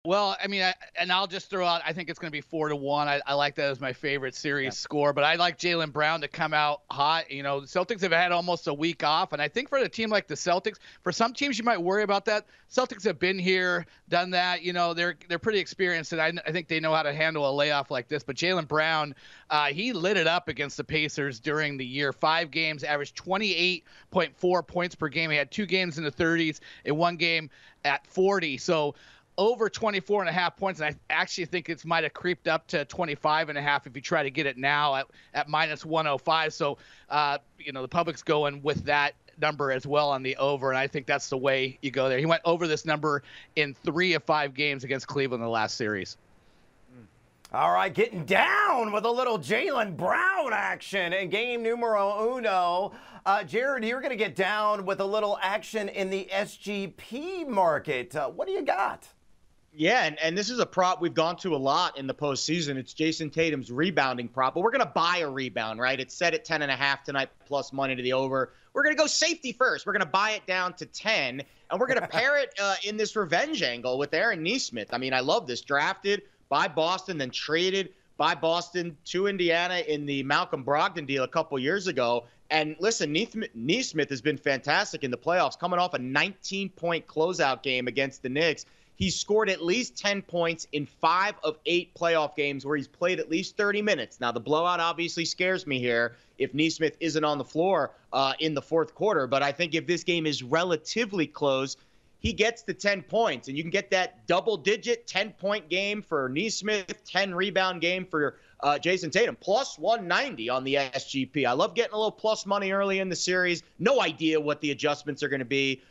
Well, I mean, and I'll just throw out, I think it's going to be 4-1. I like that as my favorite series score, but I like Jaylen Brown to come out hot. You know, the Celtics have had almost a week off, and I think for a team like the Celtics, for some teams you might worry about that. Celtics have been here, done that. You know, they're pretty experienced, and I think they know how to handle a layoff like this. But Jaylen Brown, he lit it up against the Pacers during the year. 5 games, averaged 28.4 points per game. He had 2 games in the 30s and 1 game at 40. So over 24.5 points, and I actually think it might have creeped up to 25.5 if you try to get it now at minus 105. So, you know, the public's going with that number as well on the over, and I think that's the way you go there. He went over this number in 3 of 5 games against Cleveland in the last series. All right, getting down with a little Jaylen Brown action in game numero uno. Jared, you're going to get down with a little action in the SGP market. What do you got? Yeah, and this is a prop we've gone to a lot in the postseason. It's Jason Tatum's rebounding prop, but we're going to buy a rebound, right? It's set at 10.5 tonight, plus money to the over. We're going to go safety first. We're going to buy it down to 10, and we're going to pair it in this revenge angle with Aaron Nesmith. I mean, I love this. Drafted by Boston, then traded by Boston to Indiana in the Malcolm Brogdon deal a couple years ago. And listen, Nesmith has been fantastic in the playoffs, coming off a 19-point closeout game against the Knicks. He's scored at least 10 points in 5 of 8 playoff games where he's played at least 30 minutes. Now, the blowout obviously scares me here if Nesmith isn't on the floor in the fourth quarter. But I think if this game is relatively close, he gets to 10 points. And you can get that double-digit 10-point game for Nesmith, 10-rebound game for Jason Tatum, plus 190 on the SGP. I love getting a little plus money early in the series. No idea what the adjustments are going to be.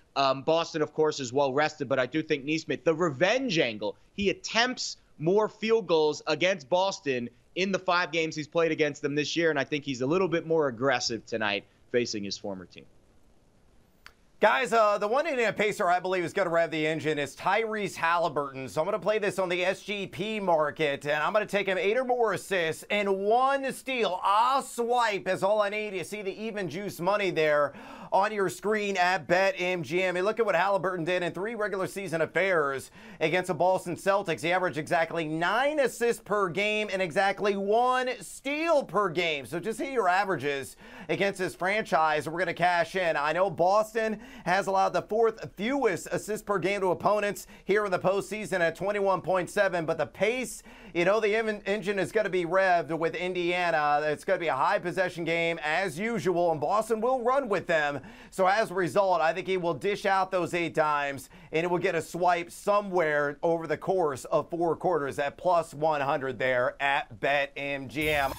Boston, of course, is well rested, but I do think Nesmith, the revenge angle, he attempts more field goals against Boston in the 5 games he's played against them this year, and I think he's a little bit more aggressive tonight facing his former team. Guys, the one Indiana Pacer I believe is going to rev the engine is Tyrese Halliburton. So I'm going to play this on the SGP market, and I'm going to take him 8 or more assists and 1 steal. A swipe is all I need. You see the even juice money there on your screen at BetMGM. And look at what Halliburton did in 3 regular season affairs against the Boston Celtics. He averaged exactly 9 assists per game and exactly 1 steal per game. So just hit your averages against this franchise, and we're going to cash in. I know Boston has allowed the 4th fewest assists per game to opponents here in the postseason at 21.7, but the pace, you know, the engine is going to be revved with Indiana. It's going to be a high possession game as usual, and Boston will run with them. So as a result, I think he will dish out those 8 times, and it will get a swipe somewhere over the course of 4 quarters at plus 100 there at BetMGM.